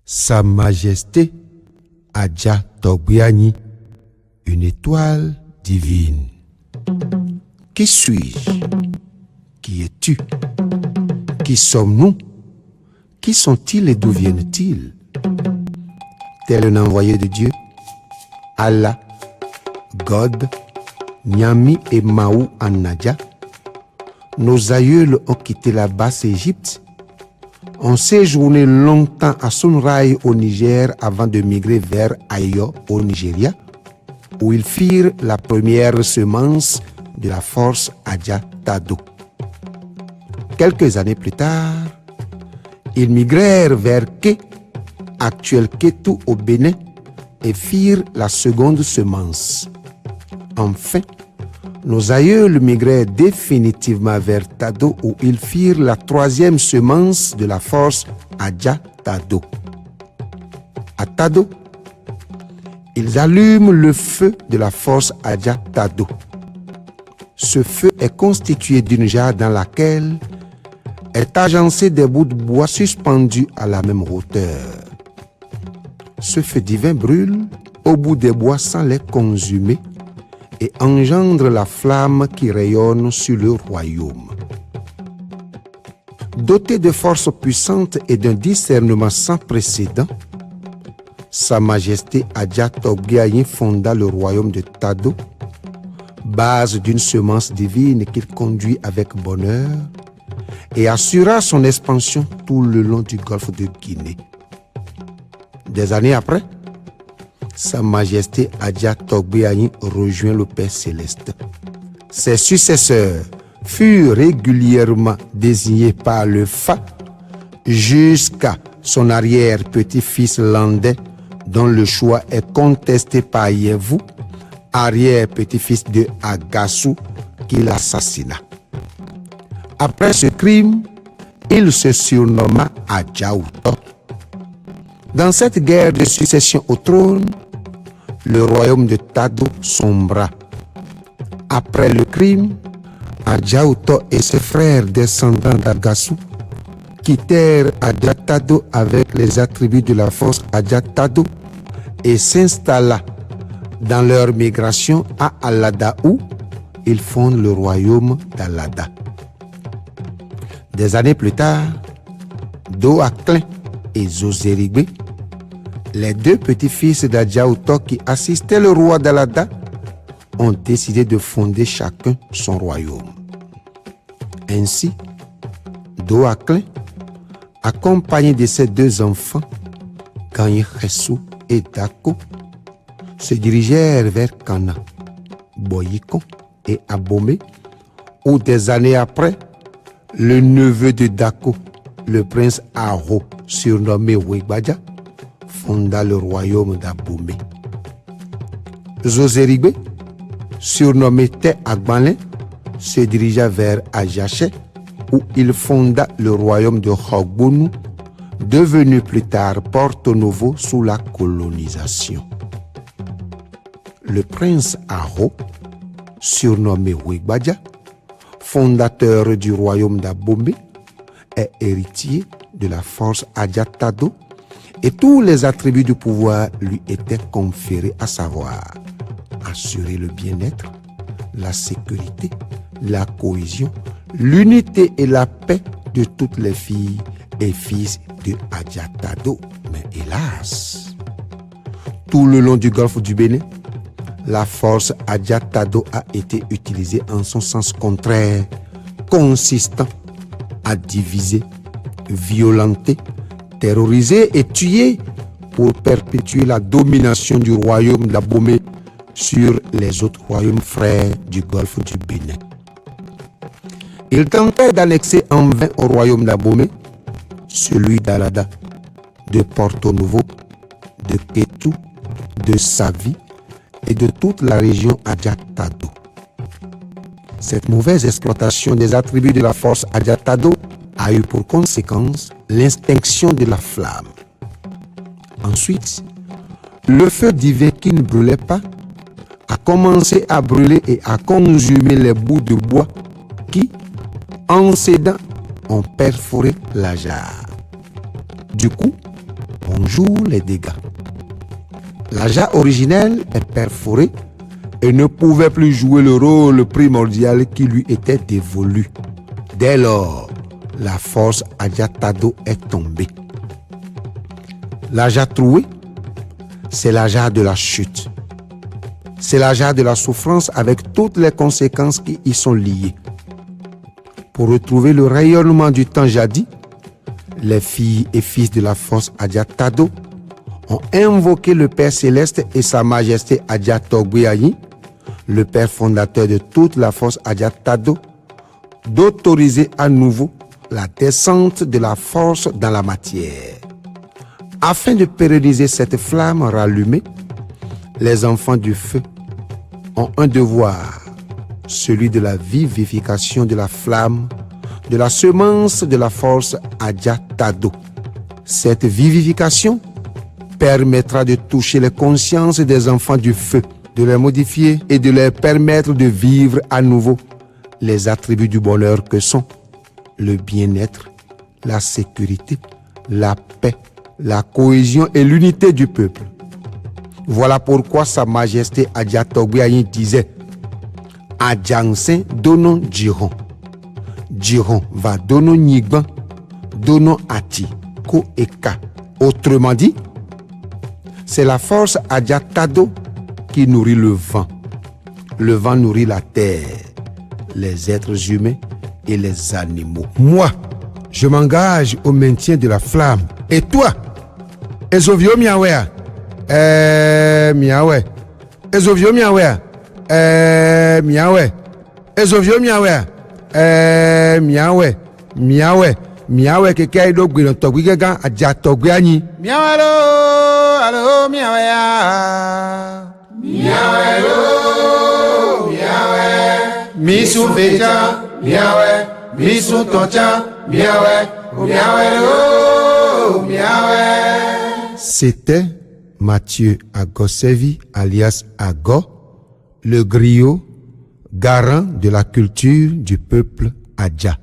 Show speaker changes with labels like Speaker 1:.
Speaker 1: Sa Majesté Adja Togbiani, une étoile divine. Qui suis-je? Qui es-tu? Qui sommes-nous? Qui sont-ils et d'où viennent-ils? Tel un envoyé de Dieu, Allah, God, Nyami et Maou en Nadja, nos aïeuls ont quitté la basse Égypte, ont séjourné longtemps à Sunray au Niger avant de migrer vers Ayo au Nigeria, où ils firent la première semence de la force Adja Tado. Quelques années plus tard, ils migrèrent vers Ké, actuel Kétou au Bénin, et firent la seconde semence. Enfin, nos aïeuls migrèrent définitivement vers Tado où ils firent la troisième semence de la force Adja Tado. À Tado, ils allument le feu de la force Adja Tado. Ce feu est constitué d'une jarre dans laquelle est agencé des bouts de bois suspendus à la même hauteur. Ce feu divin brûle au bout des bois sans les consumer et engendre la flamme qui rayonne sur le royaume. Doté de forces puissantes et d'un discernement sans précédent, Sa Majesté Adja Togbiani fonda le royaume de Tado, base d'une semence divine qu'il conduit avec bonheur, et assura son expansion tout le long du golfe de Guinée. Des années après, Sa Majesté Adja Togbiani rejoint le Père Céleste. Ses successeurs furent régulièrement désignés par le Fa jusqu'à son arrière-petit-fils Landais, dont le choix est contesté par Yevou, arrière-petit-fils de Agassou, qui l'assassina. Après ce crime, il se surnomma Adjaouto. Dans cette guerre de succession au trône, le royaume de Tado sombra. Après le crime, Adjaouto et ses frères descendants d'Agassou quittèrent Adja Tado avec les attributs de la force Adja Tado et s'installa dans leur migration à Alada où ils fondent le royaume d'Alada. Des années plus tard, Doaklin et Zozérigbe, les deux petits-fils d'Adjaouto qui assistaient le roi d'Alada, ont décidé de fonder chacun son royaume. Ainsi, Doaklin, accompagné de ses deux enfants, Kanyeressou et Dako, se dirigèrent vers Kana, Boyikon et Abomey, où des années après, le neveu de Dako, le prince Aro, surnommé Wegbadja, fonda le royaume d'Abomey. Zozérigbe, surnommé Te Agbalin, se dirigea vers Ajaché, où il fonda le royaume de Khogbonu, devenu plus tard Porto Novo sous la colonisation. Le prince Aro, surnommé Wegbadja, fondateur du royaume d'Abomey, est héritier de la force Adja Tado et tous les attributs du pouvoir lui étaient conférés, à savoir assurer le bien-être, la sécurité, la cohésion, l'unité et la paix de toutes les filles et fils de Adja Tado. Mais hélas, tout le long du golfe du Bénin, la force Adja Tado a été utilisée en son sens contraire, consistant à diviser, violenter, terroriser et tuer pour perpétuer la domination du royaume d'Abomey sur les autres royaumes frères du golfe du Bénin. Il tentait d'annexer en vain au royaume d'Abomey celui d'Alada, de Porto Novo, de Kétou, de Savi et de toute la région Adja Tado. Cette mauvaise exploitation des attributs de la force Adja Tado a eu pour conséquence l'extinction de la flamme. Ensuite, le feu divin qui ne brûlait pas a commencé à brûler et à consumer les bouts de bois qui, en cédant, ont perforé la jarre. Du coup, on Bonjour les dégâts. L'Adja originel est perforé et ne pouvait plus jouer le rôle primordial qui lui était dévolu. Dès lors, la force Adja Tado est tombée. L'Adja troué, c'est l'Adja de la chute. C'est l'Adja de la souffrance avec toutes les conséquences qui y sont liées. Pour retrouver le rayonnement du temps jadis, les filles et fils de la force Adja Tado ont invoqué le Père Céleste et Sa Majesté Adja Togbe, le Père fondateur de toute la force Adja Tado, d'autoriser à nouveau la descente de la force dans la matière. Afin de pérenniser cette flamme rallumée, les enfants du feu ont un devoir, celui de la vivification de la flamme, de la semence de la force Adja Tado. Cette vivification permettra de toucher les consciences des enfants du feu, de les modifier et de leur permettre de vivre à nouveau les attributs du bonheur que sont le bien-être, la sécurité, la paix, la cohésion et l'unité du peuple. Voilà pourquoi Sa Majesté Adja Togbe disait Adjansen dono Djiron. Djiron va dono Nigban, dono Ati, Ko Eka. Autrement dit, c'est la force Adja Tado qui nourrit le vent. Le vent nourrit la terre, les êtres humains et les animaux. Moi, je m'engage au maintien de la flamme. Et toi, Ezovio Miawea, Miawe, Ezovio Miawea, Miawe, Ezovio Miawea, Miawe, Miawe, Miawe keke do gbin togbi gegan Adja Togbe anyi.
Speaker 2: Miawe lo, alo miawea. Miawe lo, miawe. Misu veja, miawe. Misu toncha, miawe. Miawe lo, miawe.
Speaker 1: C'était Mathieu Agosevi, alias Ago, le griot, garant de la culture du peuple Adja.